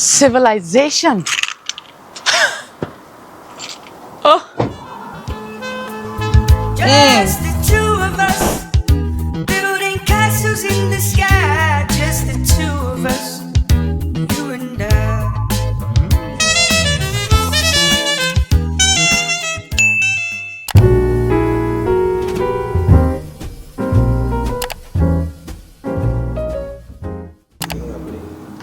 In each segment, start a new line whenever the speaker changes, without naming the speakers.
Civilization. Oh.
Just the two of us, building castles in the sky. Just the two of us, you and I.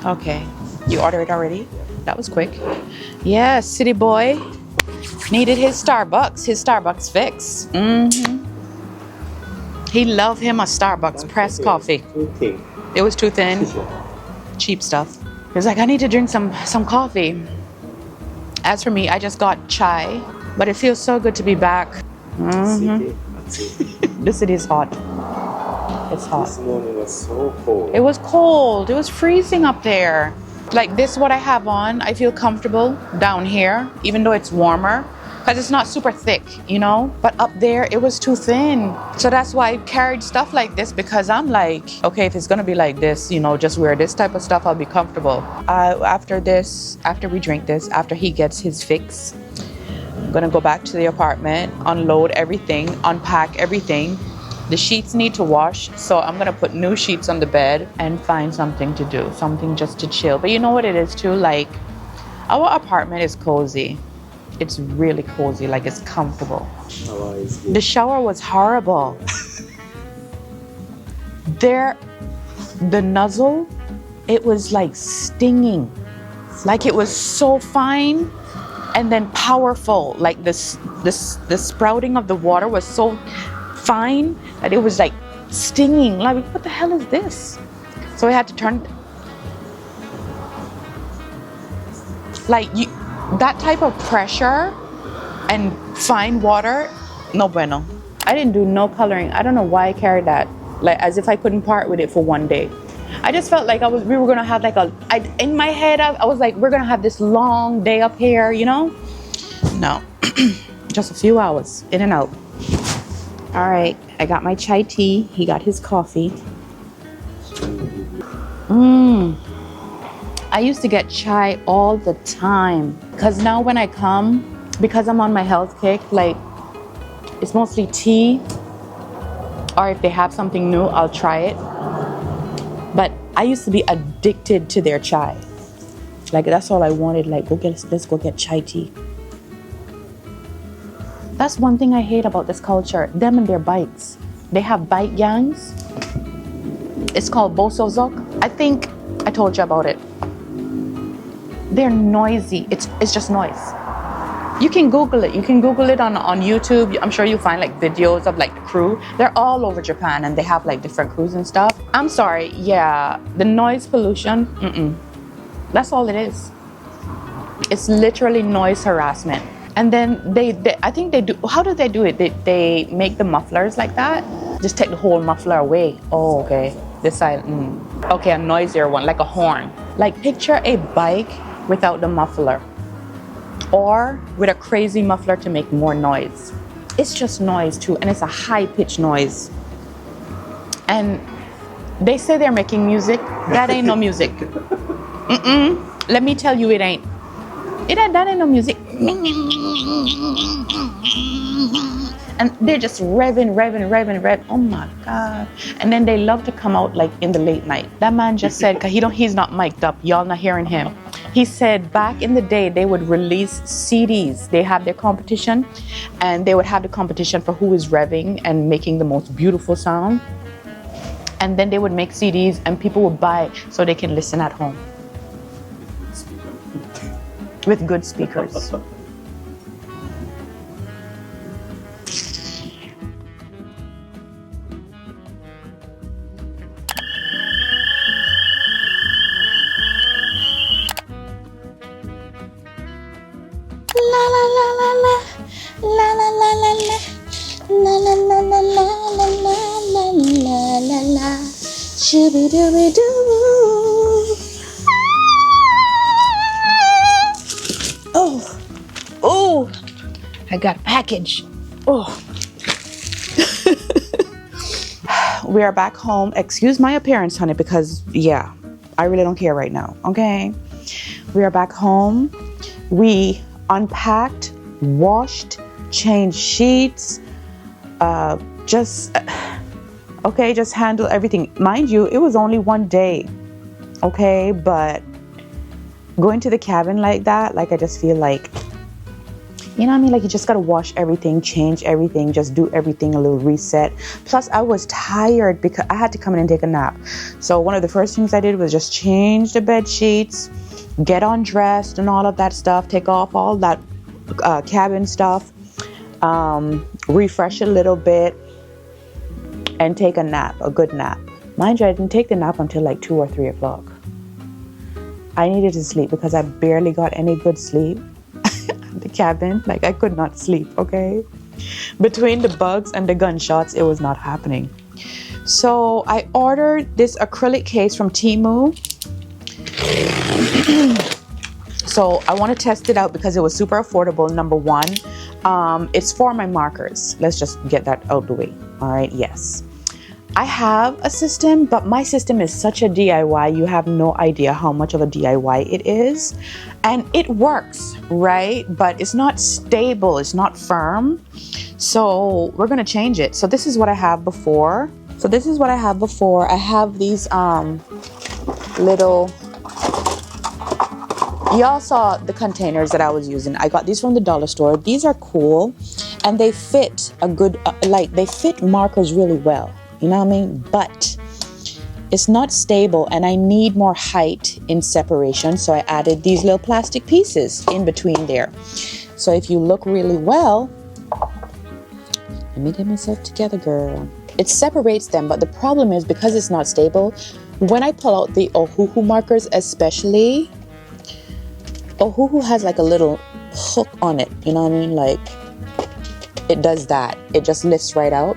Okay, you ordered already? That was quick. Yeah, city boy needed his Starbucks fix. He loved him a Starbucks pressed coffee. It was too thin. Cheap stuff. He was like, I need to drink some coffee. As for me, I just got chai, but it feels so good to be back. The city is hot. It's hot.
This morning was so cold.
It was cold. It was freezing up there. Like this, what I have on, I feel comfortable down here, even though it's warmer, because it's not super thick, you know? But up there, it was too thin. So that's why I carried stuff like this, because I'm like, okay, if it's gonna be like this, you know, just wear this type of stuff, I'll be comfortable. After we drink this, after he gets his fix, I'm gonna go back to the apartment, unload everything, unpack everything. The sheets need to wash, so I'm gonna put new sheets on the bed and find something to do, something just to chill. But you know what it is too? Like, our apartment is cozy. It's really cozy, like it's comfortable. The shower was horrible. The nozzle, it was like stinging. Like it was so fine and then powerful. Like the sprouting of the water was so fine that it was like stinging. Like, what the hell is this? So I had to turn. Like that type of pressure and fine water, no bueno. I didn't do no coloring. I don't know why I carried that. Like as if I couldn't part with it for one day. I just felt like we were gonna have like in my head I was like, we're gonna have this long day up here, you know? No, just a few hours in and out. All right, I got my chai tea. He got his coffee. I used to get chai all the time. Because now when I come, because I'm on my health kick, like it's mostly tea. Or if they have something new, I'll try it. But I used to be addicted to their chai. Like that's all I wanted. Like let's go get chai tea. That's one thing I hate about this culture. Them and their bikes. They have bike gangs. It's called Bosozok. I think I told you about it. They're noisy. It's just noise. You can Google it. You can Google it on YouTube. I'm sure you'll find like videos of like the crew. They're all over Japan and they have like different crews and stuff. I'm sorry. Yeah, the noise pollution. That's all it is. It's literally noise harassment. And then I think they do. How do they do it? They make the mufflers like that. Just take the whole muffler away. Oh, okay. This side. Okay, a noisier one, like a horn. Like picture a bike without the muffler, or with a crazy muffler to make more noise. It's just noise too, and it's a high-pitched noise. And they say they're making music. That ain't no music. Let me tell you, it ain't. That ain't no music. And they're just revving. Oh my God. And then they love to come out like in the late night. That man just said, cause he's not mic'd up. Y'all not hearing him. He said back in the day, they would release CDs. They have their competition and they would have the competition for who is revving and making the most beautiful sound. And then they would make CDs and people would buy so they can listen at home. With good speakers. La la la la la la la la la la la la la la la la la la la shooby dooby doo. Oh, I got a package. Oh. We are back home. Excuse my appearance, honey, because yeah, I really don't care right now, okay? We are back home. We unpacked, washed, changed sheets, just handle everything. Mind you, it was only one day, okay? But going to the cabin like that, like I just feel like, you know what I mean? Like you just gotta wash everything, change everything, just do everything, a little reset. Plus I was tired because I had to come in and take a nap. So one of the first things I did was just change the bed sheets, get undressed and all of that stuff, take off all that cabin stuff, refresh a little bit, and take a nap, a good nap. Mind you, I didn't take the nap until like 2 or 3 o'clock. I needed to sleep because I barely got any good sleep. The cabin, like I could not sleep, okay? Between the bugs and the gunshots, it was not happening. So I ordered this acrylic case from Temu. So I want to test it out because it was super affordable, number one. It's for my markers. Let's just get that out the way. All right, yes. I have a system, but my system is such a DIY. You have no idea how much of a DIY it is. And it works, right? But it's not stable. It's not firm. So we're going to change it. So this is what I have before. I have these little... Y'all saw the containers that I was using. I got these from the dollar store. These are cool. And they fit a good... they fit markers really well. You know what I mean? But it's not stable and I need more height in separation. So I added these little plastic pieces in between there. So if you look really well, let me get myself together, girl. It separates them, but the problem is because it's not stable, when I pull out the Ohuhu markers especially, Ohuhu has like a little hook on it. You know what I mean? Like it does that. It just lifts right out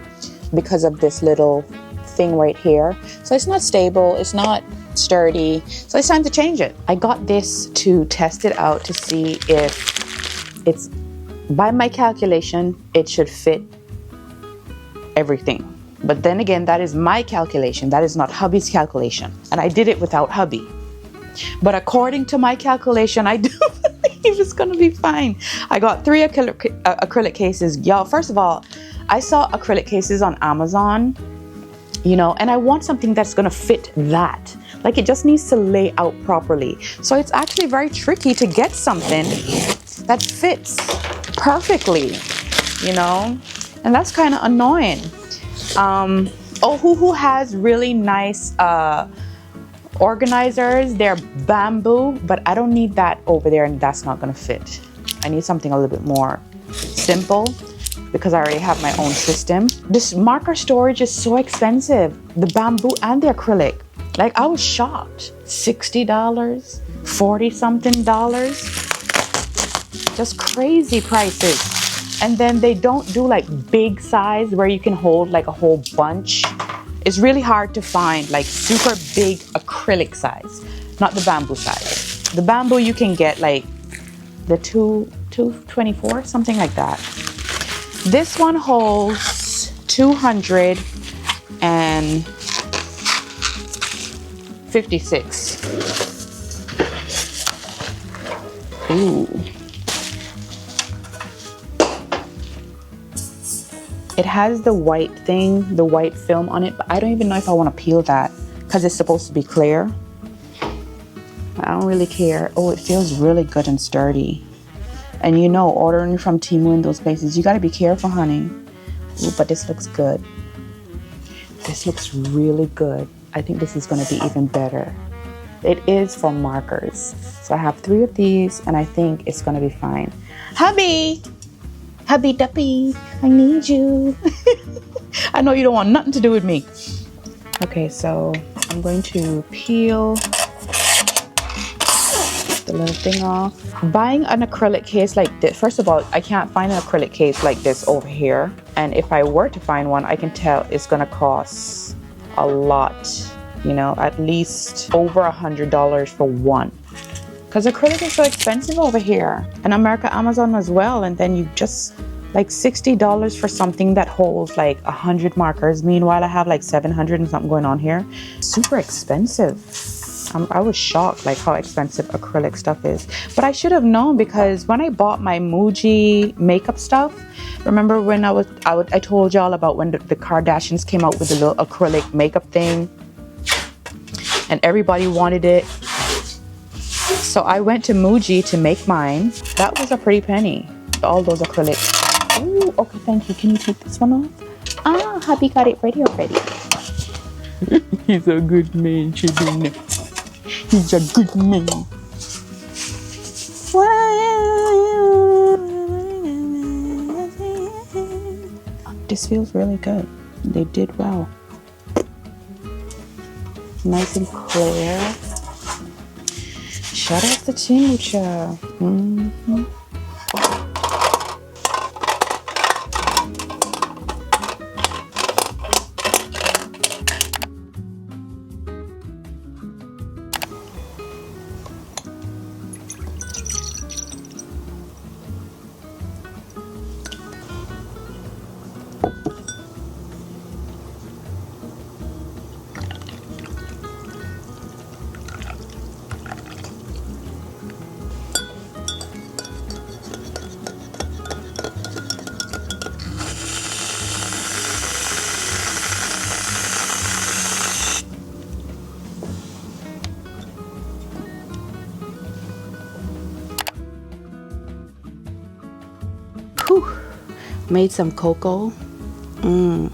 because of this little thing right here. So it's not stable, it's not sturdy, so it's time to change it. I got this to test it out to see if it's, by my calculation, it should fit everything. But then again, that is my calculation, that is not hubby's calculation. And I did it without hubby. But according to my calculation, I do believe it's gonna be fine. I got 3 acrylic cases. Y'all, first of all, I saw acrylic cases on Amazon, you know, and I want something that's gonna fit that. Like it just needs to lay out properly. So it's actually very tricky to get something that fits perfectly, you know, and that's kind of annoying. Ohuhu has really nice organizers. They're bamboo, but I don't need that over there and that's not gonna fit. I need something a little bit more simple, because I already have my own system. This marker storage is so expensive. The bamboo and the acrylic. Like I was shocked. $60, 40 something dollars. Just crazy prices. And then they don't do like big size where you can hold like a whole bunch. It's really hard to find like super big acrylic size, not the bamboo size. The bamboo you can get like the 224, something like that. This one holds 256. Ooh. It has the white thing, the white film on it, but I don't even know if I want to peel that because it's supposed to be clear. I don't really care. Oh, it feels really good and sturdy. And you know, ordering from Temu in those places, you got to be careful, honey. Ooh, but this looks good. This looks really good. I think this is going to be even better. It is for markers. So I have 3 of these and I think it's going to be fine. Hubby! Hubby duppy, I need you. I know you don't want nothing to do with me. Okay, so I'm going to peel the little thing off. Buying an acrylic case like this, first of all, I can't find an acrylic case like this over here. And if I were to find one, I can tell it's gonna cost a lot, you know, at least over $100 for one. Because acrylic is so expensive over here. And America, Amazon as well. And then you just like $60 for something that holds like 100 markers. Meanwhile, I have like 700 and something going on here. Super expensive. I was shocked like how expensive acrylic stuff is. But I should have known, because when I bought my Muji makeup stuff, remember when I told y'all about when the Kardashians came out with the little acrylic makeup thing and everybody wanted it. So I went to Muji to make mine. That was a pretty penny. All those acrylics. Oh, okay, thank you. Can you take this one off? Ah, hubby got it ready already. He's a good man, children. He's a good man. This feels really good. They did well. Nice and clear. Shout out to Chimucha. Whew. Made some cocoa. Ooh.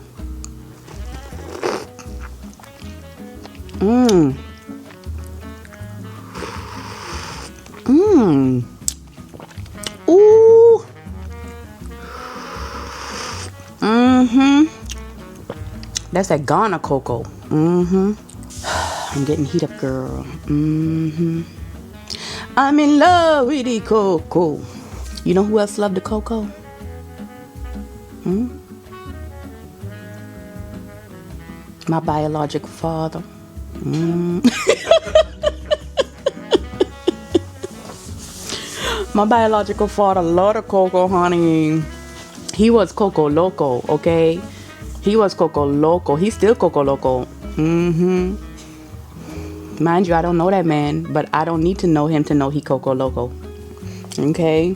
That's that Ghana cocoa. I'm getting heat up, girl. I'm in love with the cocoa. You know who else loved the cocoa? My biological father. My biological father loved the cocoa, honey. He was Coco Loco, okay? He was Coco Loco. He's still Coco Loco. Mind you, I don't know that man, but I don't need to know him to know he Coco Loco. Okay?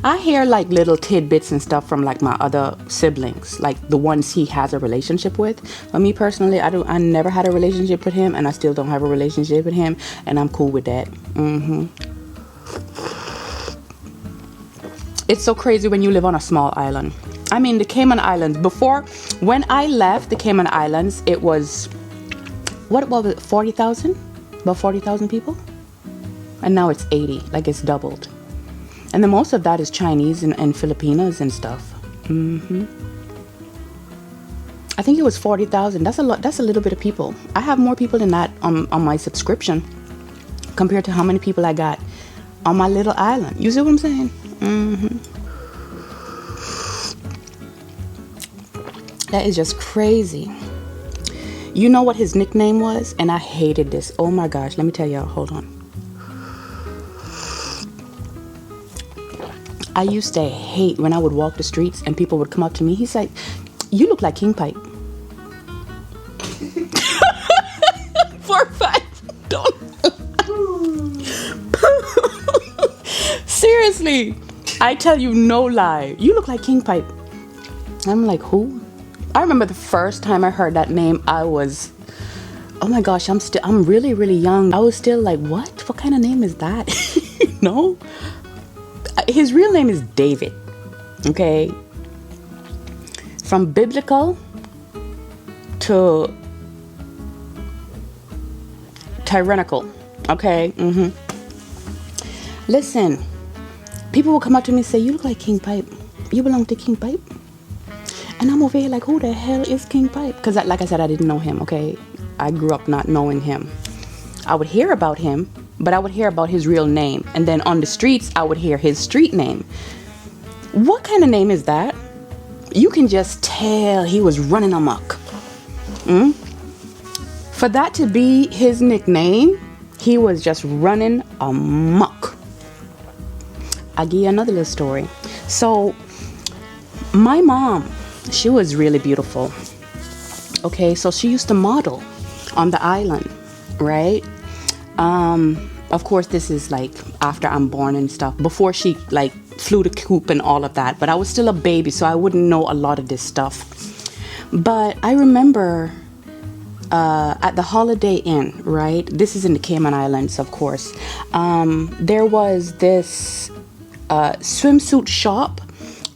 I hear like little tidbits and stuff from like my other siblings, like the ones he has a relationship with. But me personally, I never had a relationship with him, and I still don't have a relationship with him, and I'm cool with that. It's so crazy when you live on a small island. I mean, the Cayman Islands, when I left the Cayman Islands, it was, what was it, 40,000? About 40,000 people? And now it's 80, like it's doubled. And the most of that is Chinese and Filipinos and stuff. I think it was 40,000. That's a lot. That's a little bit of people. I have more people than that on my subscription compared to how many people I got on my little island. You see what I'm saying? That is just crazy. You know what his nickname was? And I hated this. Oh my gosh. Let me tell y'all. Hold on. I used to hate when I would walk the streets and people would come up to me. He's like, you look like King Pipe. For a fact. Don't. Seriously. I tell you no lie. You look like King Pipe. I'm like, who? I remember the first time I heard that name, I was, oh my gosh, I'm really, really young. I was still like, what? What kind of name is that? No? His real name is David. Okay? From biblical to tyrannical. Okay? Listen, people will come up to me and say, you look like King Pipe. You belong to King Pipe? And I'm over here like, who the hell is King Pipe? Because like I said, I didn't know him, okay? I grew up not knowing him. I would hear about him, but I would hear about his real name. And then on the streets, I would hear his street name. What kind of name is that? You can just tell he was running amok. For that to be his nickname, he was just running amok. I'll give you another little story. So, my mom, she was really beautiful. Okay, so she used to model on the island.
right? Of course, this is like after I'm born and stuff, before she like flew the coop and all of that, but I was still a baby, so I wouldn't know a lot of this stuff. But I remember at the Holiday Inn, right? This is in the Cayman Islands, of course. There was this swimsuit shop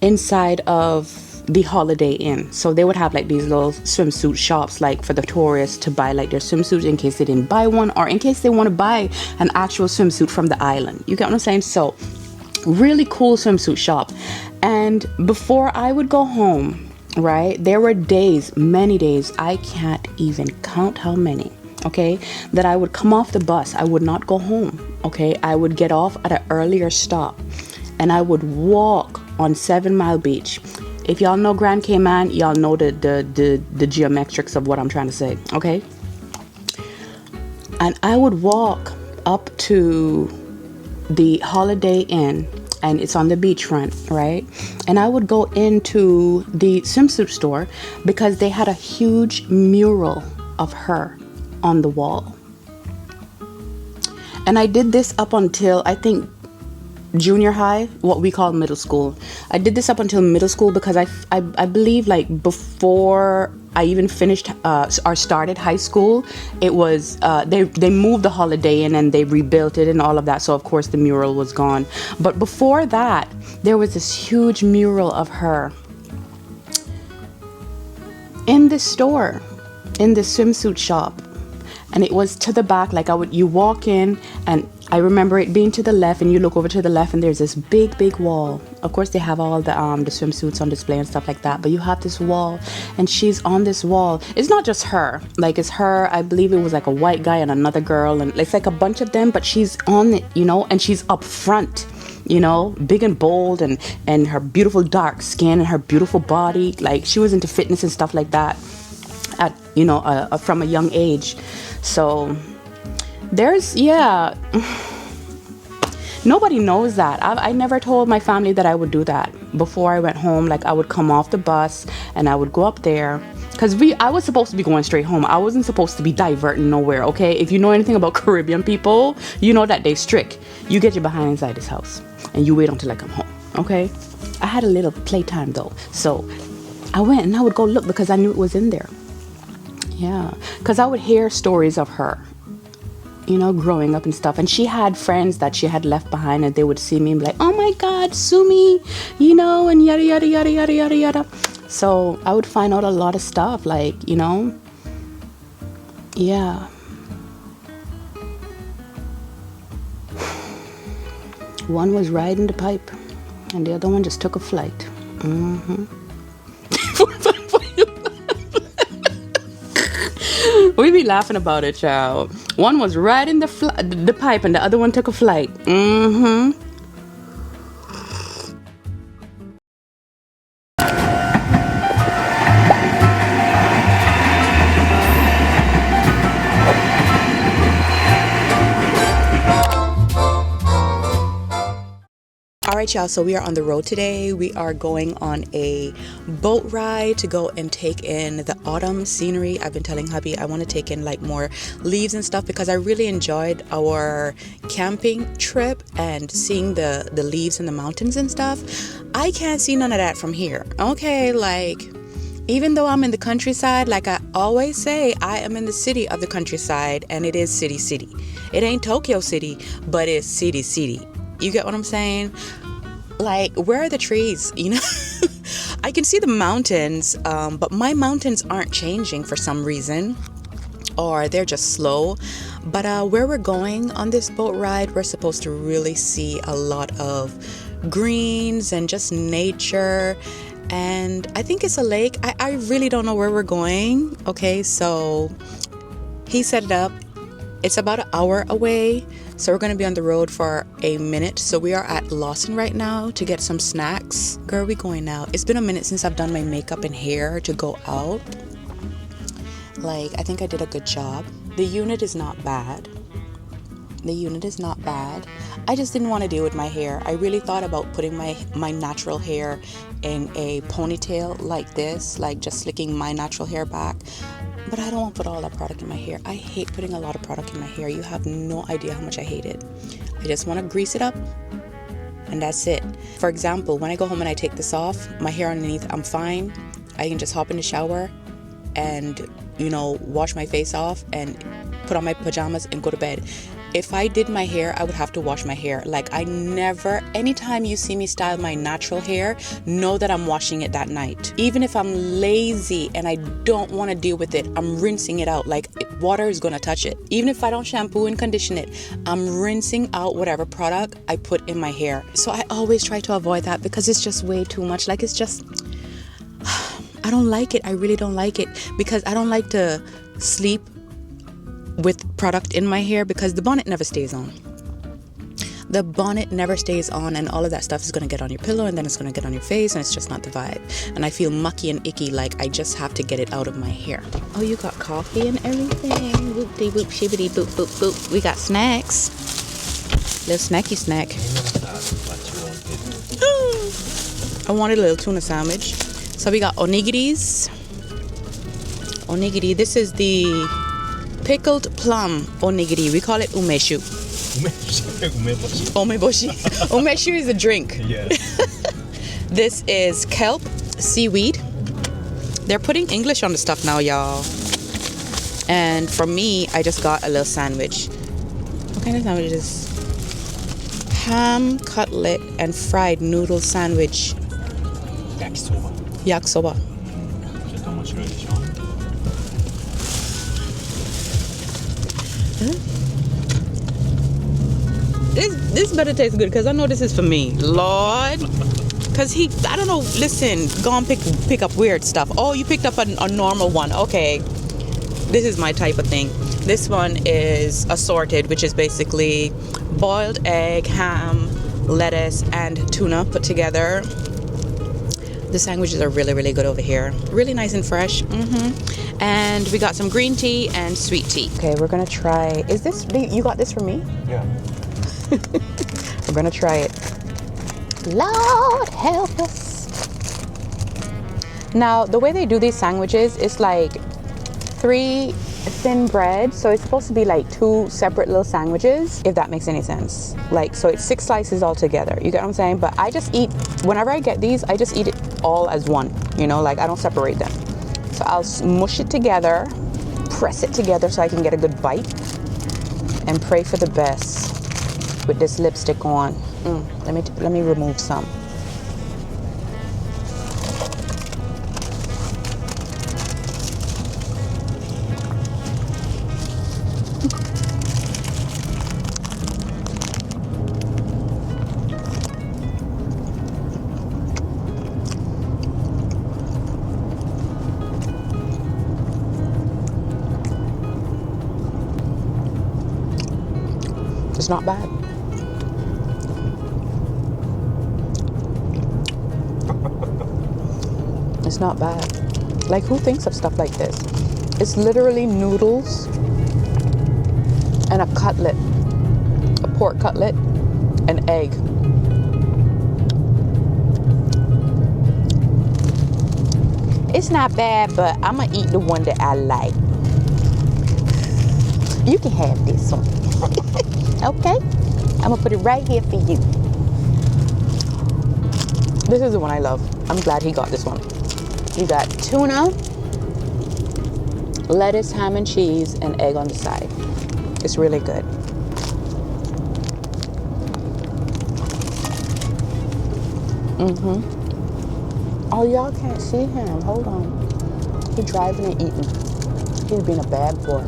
inside of the Holiday Inn. So they would have like these little swimsuit shops like for the tourists to buy like their swimsuits in case they didn't buy one, or in case they want to buy an actual swimsuit from the island. You get what I'm saying? So really cool swimsuit shop. And before I would go home, right, there were days, many days, I can't even count how many, okay, that I would come off the bus. I would not go home, okay? I would get off at an earlier stop and I would walk on 7 Mile Beach. If y'all know Grand Cayman, y'all know the geometrics of what I'm trying to say, okay? And I would walk up to the Holiday Inn, and it's on the beachfront, right? And I would go into the swimsuit store because they had a huge mural of her on the wall. And I did this up until, I think, junior high, what we call middle school. I did this up until middle school because I believe like before I even finished or started high school, it was they moved the Holiday Inn and they rebuilt it and all of that, so of course the mural was gone. But before that, there was this huge mural of her in the store, in the swimsuit shop. And it was to the back, like you walk in, and I remember it being to the left, and you look over to the left and there's this big wall. Of course they have all the swimsuits on display and stuff like that, but you have this wall and she's on this wall. It's not just her, like it's her, I believe it was like a white guy and another girl, and it's like a bunch of them, but she's on it, you know, and she's up front, you know, big and bold, and her beautiful dark skin and her beautiful body, like she was into fitness and stuff like that at, you know, from a young age. So there's, yeah, nobody knows that. I never told my family that I would do that before I went home. Like I would come off the bus and I would go up there because I was supposed to be going straight home. I wasn't supposed to be diverting nowhere, okay? If you know anything about Caribbean people, you know that they strict. You get your behind inside this house and you wait until I come home, okay? I had a little playtime though. So I went and I would go look because I knew it was in there. Yeah, because I would hear stories of her, you know, growing up and stuff. And she had friends that she had left behind, and they would see me and be like, oh my God, Sumi, you know, and yada, yada, yada, yada, yada, yada. So I would find out a lot of stuff, like, you know, yeah. One was riding the pipe, and the other one just took a flight. Mm-hmm. We be laughing about it, child. One was riding the pipe and the other one took a flight. Mm-hmm. Alright y'all, so we are on the road today. We are going on a boat ride to go and take in the autumn scenery. I've been telling hubby I want to take in like more leaves and stuff because I really enjoyed our camping trip and seeing the leaves in the mountains and stuff. I can't see none of that from here. Okay, like even though I'm in the countryside, like I always say, I am in the city of the countryside, and it is city. It ain't Tokyo City, but it's city. You get what I'm saying? Like, where are the trees? You know, I can see the mountains, but my mountains aren't changing for some reason, or they're just slow. But where we're going on this boat ride, we're supposed to really see a lot of greens and just nature. And I think it's a lake. I really don't know where we're going. Okay, so he set it up. It's about an hour away, so we're going to be on the road for a minute. So we are at Lawson right now to get some snacks. Where are we going now? It's been a minute since I've done my makeup and hair to go out. Like, I think I did a good job. The unit is not bad. I just didn't want to deal with my hair. I really thought about putting my natural hair in a ponytail like this, like just slicking my natural hair back. But I don't want to put all that product in my hair. I hate putting a lot of product in my hair. You have no idea how much I hate it. I just want to grease it up and that's it. For example, when I go home and I take this off, my hair underneath, I'm fine. I can just hop in the shower and, you know, wash my face off and put on my pajamas and go to bed. If I did my hair, I would have to wash my hair. Like, I never, anytime you see me style my natural hair, know that I'm washing it that night. Even if I'm lazy and I don't want to deal with it, I'm rinsing it out. Like, water is going to touch it. Even if I don't shampoo and condition it, I'm rinsing out whatever product I put in my hair. So I always try to avoid that because it's just way too much. Like, it's just, I don't like it. I really don't like it because I don't like to sleep with product in my hair because the bonnet never stays on. The bonnet never stays on and all of that stuff is going to get on your pillow and then it's going to get on your face and it's just not the vibe. And I feel mucky and icky, like I just have to get it out of my hair. Oh, you got coffee and everything. Whoop-de whoop, shibbity boop boop boop. We got snacks. Little snacky snack. I wanted a little tuna sandwich. So we got onigiris. Onigiri, this is the pickled plum onigiri. We call it umeshu. Umeboshi. Umeshu is a drink.
Yeah.
This is kelp, seaweed. They're putting English on the stuff now, y'all. And for me, I just got a little sandwich. What kind of sandwich is this? Ham, cutlet, and fried noodle sandwich.
Yakisoba.
Yakisoba.
ちょっと面白いでしょ
This better taste good because I know this is for me. Lord. Because I don't know, listen, go and pick up weird stuff. Oh, you picked up a normal one. Okay. This is my type of thing. This one is assorted, which is basically boiled egg, ham, lettuce, and tuna put together. The sandwiches are really, really good over here. Really nice and fresh. And we got some green tea and sweet tea. Okay, we're gonna try. Is this, you got this for me?
Yeah.
We're gonna try it. Lord help us. Now, the way they do these sandwiches is like 3 thin bread. So it's supposed to be like 2 separate little sandwiches, if that makes any sense. Like, so it's 6 slices all together. You get what I'm saying? But I just eat, whenever I get these, I just eat it all as one. You know, like I don't separate them. So I'll mush it together, press it together so I can get a good bite, and pray for the best with this lipstick on. Let me remove some. It's not bad. It's not bad. Like, who thinks of stuff like this? It's literally noodles and a cutlet, a pork cutlet, and egg. It's not bad, but I'm gonna eat the one that I like. You can have this one. Okay? I'm gonna put it right here for you. This is the one I love. I'm glad he got this one. You got tuna, lettuce, ham and cheese, and egg on the side. It's really good. Oh, y'all can't see him. Hold on. He's driving and eating. He's being a bad boy.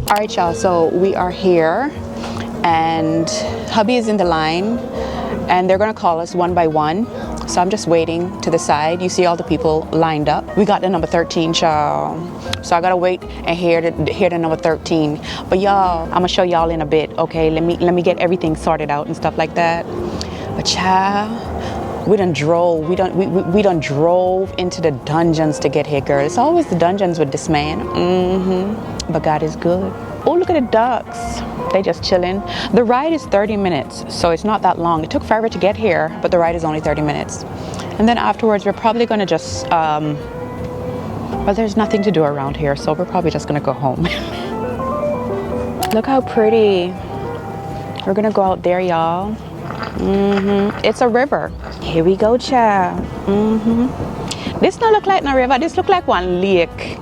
All right, y'all, so we are here and hubby is in the line and they're gonna call us one by one. So I'm just waiting to the side. You see all the people lined up. We got the number 13, y'all. So I gotta wait and hear the number 13. But y'all, I'm gonna show y'all in a bit, okay? Let me get everything sorted out and stuff like that. But child, We done drove. We done drove into the dungeons to get here, girl. It's always the dungeons with this man. But God is good. Oh, look at the ducks. They just chilling. The ride is 30 minutes, so it's not that long. It took forever to get here, but the ride is only 30 minutes. And then afterwards, we're probably going to just, well, there's nothing to do around here, so we're probably just going to go home. Look how pretty. We're going to go out there, y'all. It's a river. Here we go, child. This don't look like no river. This look like one lake.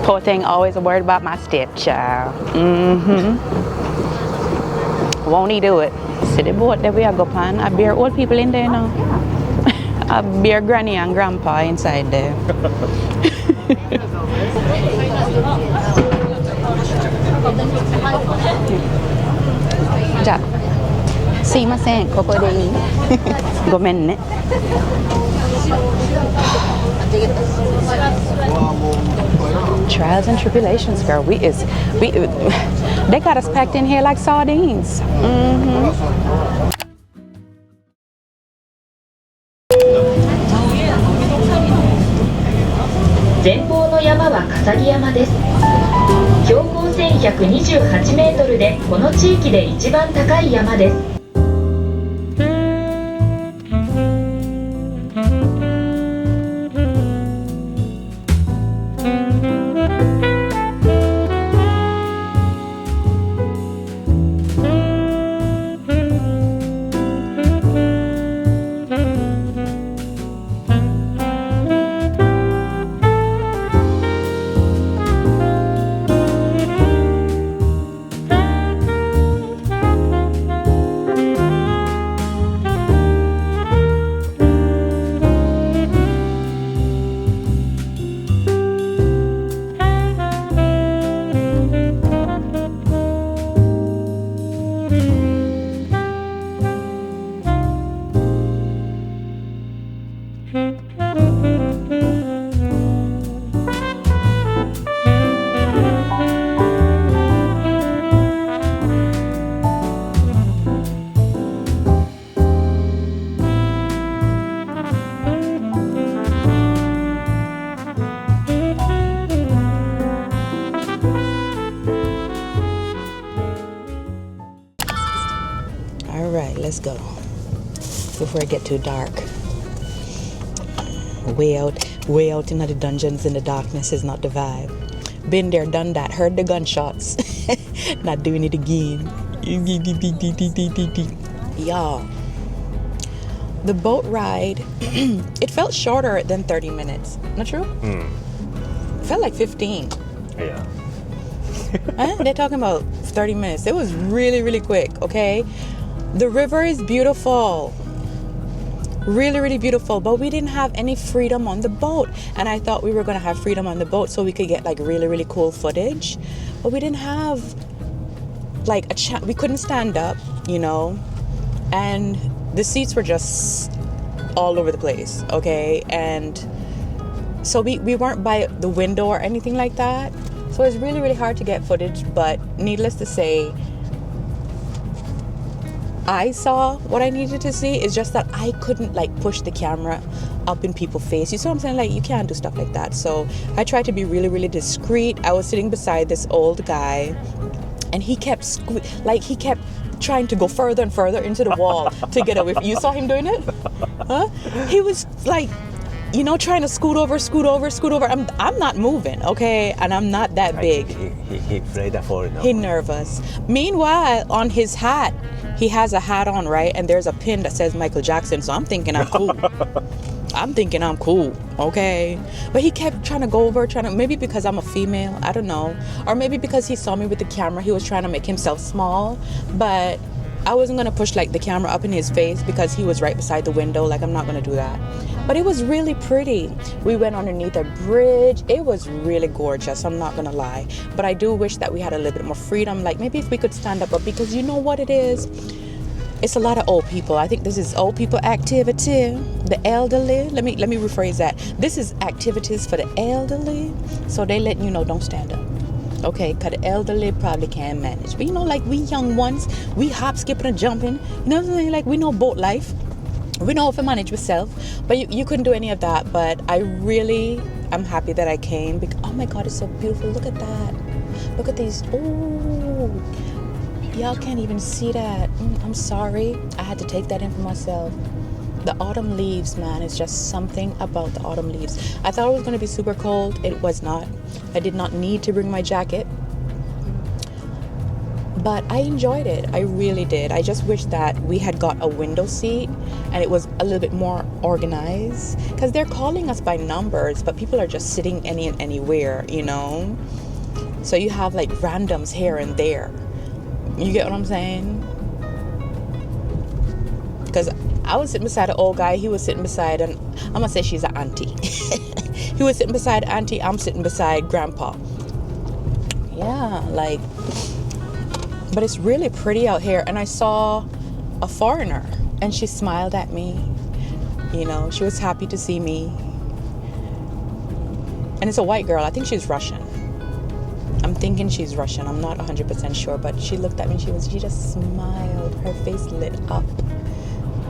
Poor thing always worried about my stepchild. Won't he do it? See the boat that we are go pan. I bear old people in there now. I bear granny and grandpa inside there. Ja. すいません、ここでいい？ごめんね。Trials and tribulations, girl. They got us packed in here like sardines.
前方の山は笠木山です。標高1128メートルでこの地域で一番高い山です。
Let's go before it get too dark. Way out in the dungeons in the darkness is not the vibe. Been there, done that, heard the gunshots. Not doing it again. Y'all, the boat ride, it felt shorter than 30 minutes. Not true? It felt like 15.
Yeah.
They're talking about 30 minutes. It was really, really quick, okay? The river is beautiful. Really, really beautiful. But we didn't have any freedom on the boat. And I thought we were going to have freedom on the boat so we could get like really, really cool footage. But we didn't have like we couldn't stand up, you know? And the seats were just all over the place, okay? And so we weren't by the window or anything like that. So it's really, really hard to get footage. But needless to say, I saw what I needed to see. It's just that I couldn't like push the camera up in people's face. You see what I'm saying? Like, you can't do stuff like that. So I tried to be really, really discreet. I was sitting beside this old guy, and he kept trying to go further and further into the wall to get away. You saw him doing it? Huh? He was like, you know, trying to scoot over. I'm not moving, okay? And I'm not that big.
He afraid of falling.
He nervous. Meanwhile, on his hat, he has a hat on, right? And there's a pin that says Michael Jackson. So I'm thinking I'm cool. Okay? But he kept trying to go over, maybe because I'm a female, I don't know. Or maybe because he saw me with the camera, he was trying to make himself small. But I wasn't going to push like the camera up in his face because he was right beside the window. Like, I'm not going to do that. But it was really pretty. We went underneath a bridge. It was really gorgeous, I'm not going to lie. But I do wish that we had a little bit more freedom. Like, maybe if we could stand up, but because you know what it is? It's a lot of old people. I think this is old people activity. The elderly. Let me rephrase that. This is activities for the elderly. So they letting you know, don't stand up. Okay, because the elderly probably can't manage. But you know, like we young ones, we hop, skipping and jumping. You know what I'm saying? Like we know boat life. We know how to manage ourselves. But you couldn't do any of that. But I'm happy that I came. Because, oh my God, it's so beautiful. Look at that. Look at these. Oh, y'all can't even see that. I'm sorry. I had to take that in for myself. The autumn leaves, man, it's just something about the autumn leaves. I thought it was going to be super cold. It was not. I did not need to bring my jacket. But I enjoyed it. I really did. I just wish that we had got a window seat and it was a little bit more organized. Because they're calling us by numbers, but people are just sitting anywhere, you know? So you have like randoms here and there. You get what I'm saying? Because I was sitting beside an old guy. He was sitting beside I'm going to say she's an auntie. He was sitting beside auntie. I'm sitting beside grandpa. Yeah, like, but it's really pretty out here. And I saw a foreigner and she smiled at me. You know, she was happy to see me. And it's a white girl. I think she's Russian. I'm thinking she's Russian. I'm not 100% sure, but she looked at me and she just smiled. Her face lit up.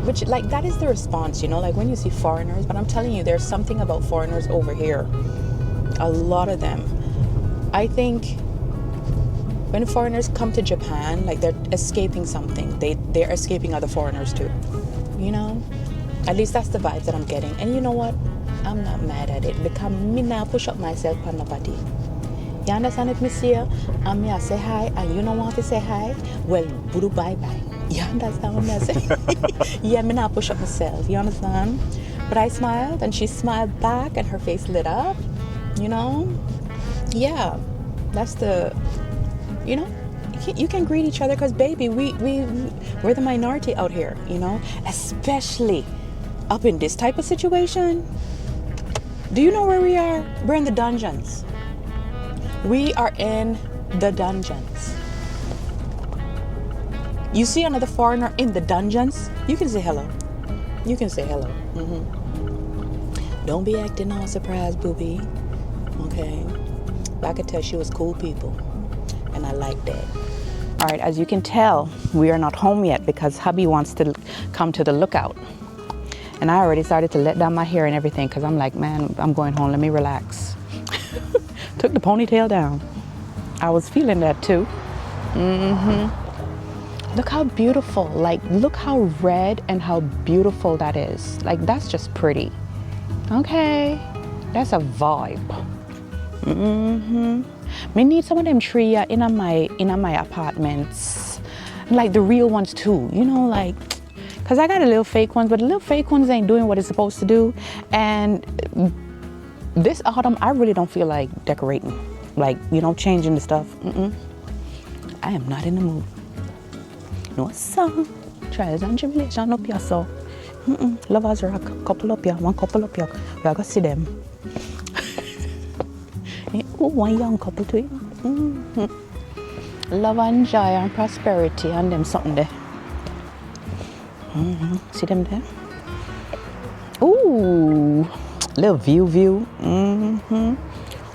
Which, like, that is the response, you know, like when you see foreigners. But I'm telling you, there's something about foreigners over here. A lot of them. I think when foreigners come to Japan, like they're escaping something. They're escaping other foreigners too. You know? At least that's the vibes that I'm getting. And you know what? I'm not mad at it because me now push up myself on nobody. You understand if me see you and me I say hi and you don't want to say hi? Well, boo bye bye. You understand what I say? Yeah, me not push up myself. You understand? But I smiled and she smiled back and her face lit up. You know? Yeah. That's the, you know? You can greet each other because, baby, we're the minority out here, you know? Especially up in this type of situation. Do you know where we are? We're in the dungeons. We are in the dungeons. You see another foreigner in the dungeons, you can say hello. You can say hello. Don't be acting all surprised, booby. Okay? But I could tell she was cool people. And I like that. All right, as you can tell, we are not home yet because hubby wants to come to the lookout. And I already started to let down my hair and everything because I'm like, man, I'm going home. Let me relax. Took the ponytail down. I was feeling that too. Look how beautiful, like look how red and how beautiful that is. Like that's just pretty. Okay, that's a vibe. Me need some of them tree in my apartments, like the real ones too. You know, like, cause I got a little fake ones, but the little fake ones ain't doing what it's supposed to do. And this autumn, I really don't feel like decorating, like, you know, changing the stuff. I am not in the mood. No, sir. Trials and tribulation up here, so. Lovers rock, couple up here, one couple up here. We are going to see them. Oh, one young couple too. Love and joy and prosperity and them something there. See them there? Ooh, little view. Ooh,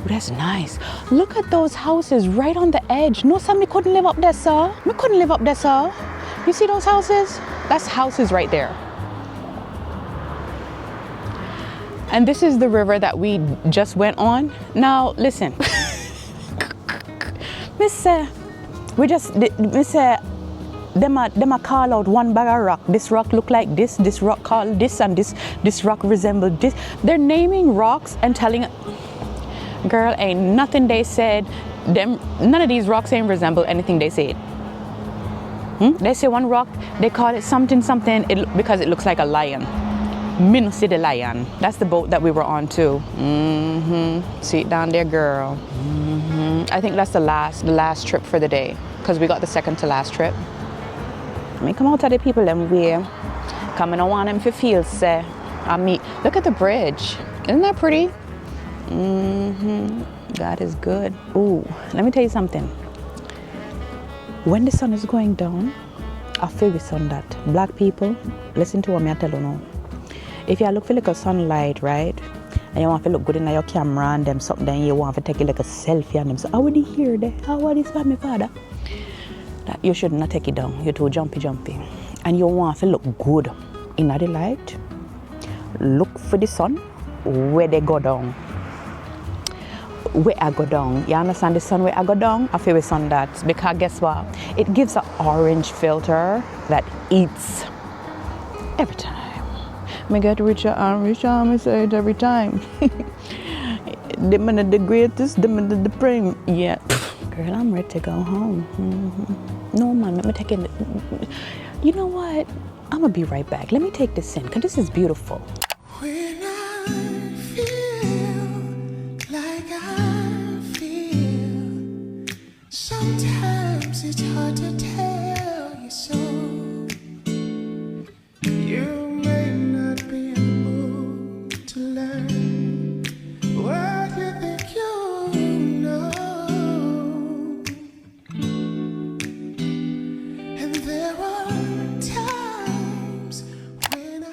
that's nice. Look at those houses right on the edge. No, sir, me couldn't live up there, sir. Me couldn't live up there, sir. You see those houses? That's houses right there. And this is the river that we just went on. Now, listen. Them a call out one bag of rock. This rock look like this rock call this, and this rock resemble this. They're naming rocks and telling, girl, ain't nothing they said. None of these rocks ain't resemble anything they said. They say one rock, they call it something, because it looks like a lion. Me no see the lion. That's the boat that we were on too. See it down there, girl. I think that's the last trip for the day, because we got the second to last trip. Me come out to the people them way. Come and I want them to feel say. Look at the bridge. Isn't that pretty? God is good. Ooh, let me tell you something. When the sun is going down, I feel the sun that. Black people, listen to what I tell you now. If you look for like a sunlight, right? and you want to look good in your camera and them something, then you want to take like a selfie and them say, how would he hear that? How would this for my father? That you should not take it down. You're too jumpy. And you want to look good in the light. Look for the sun where they go down. Where I go down. You understand the sun where I go down? I feel with sun that. Because guess what? It gives an orange filter that eats every time. I get richer and richer, I say it every time. The minute the greatest, the minute the prime. Yeah. Girl, I'm ready to go home. No, man, let me take it. You know what? I'm going to be right back. Let me take this in, because this is beautiful.
When I feel like I feel, sometimes it's hard to tell you so. You may not be in the mood to learn what you think you know. And there are times when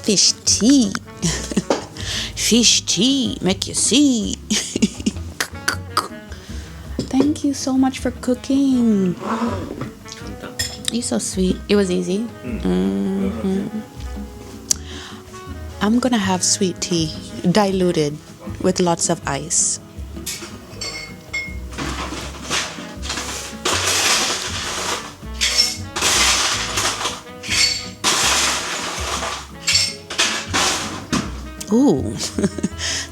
Fish tea. Fish tea. Make you see. Thank you so much for cooking. You're so sweet. It was easy. I'm gonna have sweet tea diluted with lots of ice. Ooh.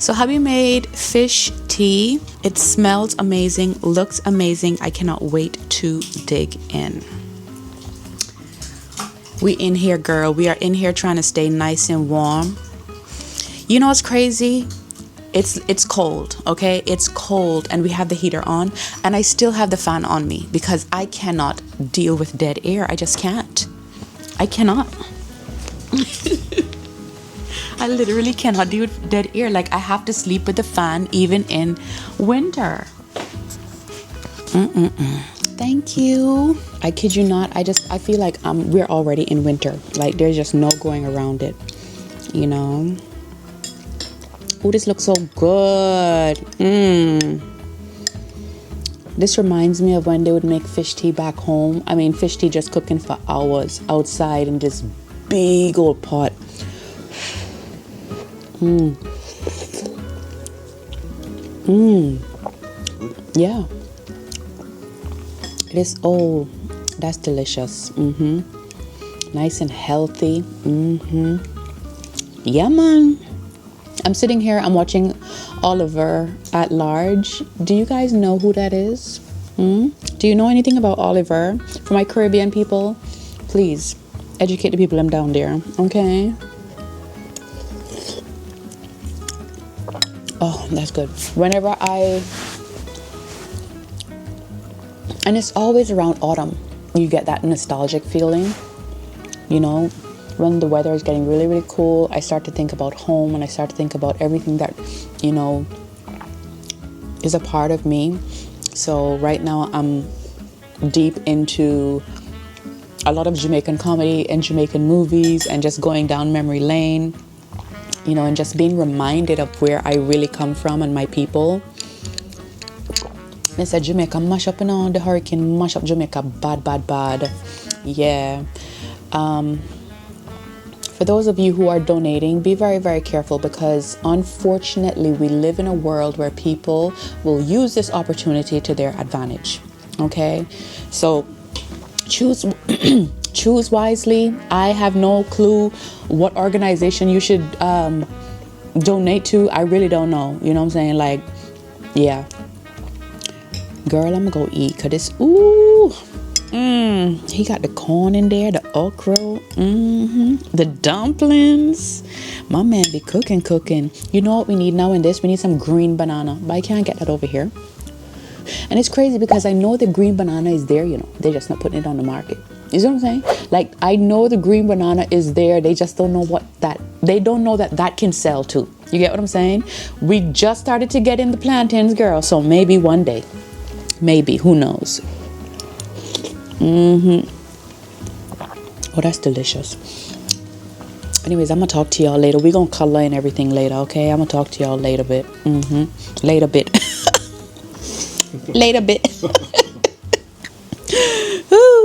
So hubby made fish tea. It smells amazing, looks amazing. I cannot wait to dig in. We in here, girl. We are in here trying to stay nice and warm. You know what's crazy? It's cold, okay? It's cold and we have the heater on and I still have the fan on me because I cannot deal with dead air. I just can't. I cannot. I literally cannot deal with dead air. Like, I have to sleep with the fan even in winter. Thank you. I kid you not. I feel like we're already in winter. Like, there's just no going around it, you know. Oh, this looks so good. This reminds me of when they would make fish tea back home. I mean, fish tea just cooking for hours outside in this big old pot. Yeah. It is. Oh, that's delicious. Nice and healthy. Yeah, man. I'm sitting here. I'm watching Oliver at Large. Do you guys know who that is? Do you know anything about Oliver? For my Caribbean people, please educate the people I'm down there. Okay. Oh, that's good. Whenever and it's always around autumn, you get that nostalgic feeling, you know, when the weather is getting really, really cool. I start to think about home and I start to think about everything that, you know, is a part of me. So right now I'm deep into a lot of Jamaican comedy and Jamaican movies and just going down memory lane. You know, and just being reminded of where I really come from and my people. They said Jamaica mash up, you know, the hurricane mash up Jamaica bad. Yeah. For those of you who are donating, be very, very careful because unfortunately we live in a world where people will use this opportunity to their advantage. Okay? So choose wisely. I have no clue what organization you should donate to. I really don't know. You know what I'm saying? Like, yeah. Girl, I'm gonna go eat because this, ooh. He got the corn in there, the okra, the dumplings. My man be cooking. You know what we need now in this? We need some green banana. But I can't get that over here. And it's crazy because I know the green banana is there, you know. They're just not putting it on the market. You see what I'm saying? Like, I know the green banana is there. They just don't know they don't know that can sell too. You get what I'm saying? We just started to get in the plantains, girl. So maybe one day. Maybe. Who knows? Oh, that's delicious. Anyways, I'm going to talk to y'all later. We're going to color and everything later, okay? I'm going to talk to y'all later bit. Later bit. Later bit. Ooh.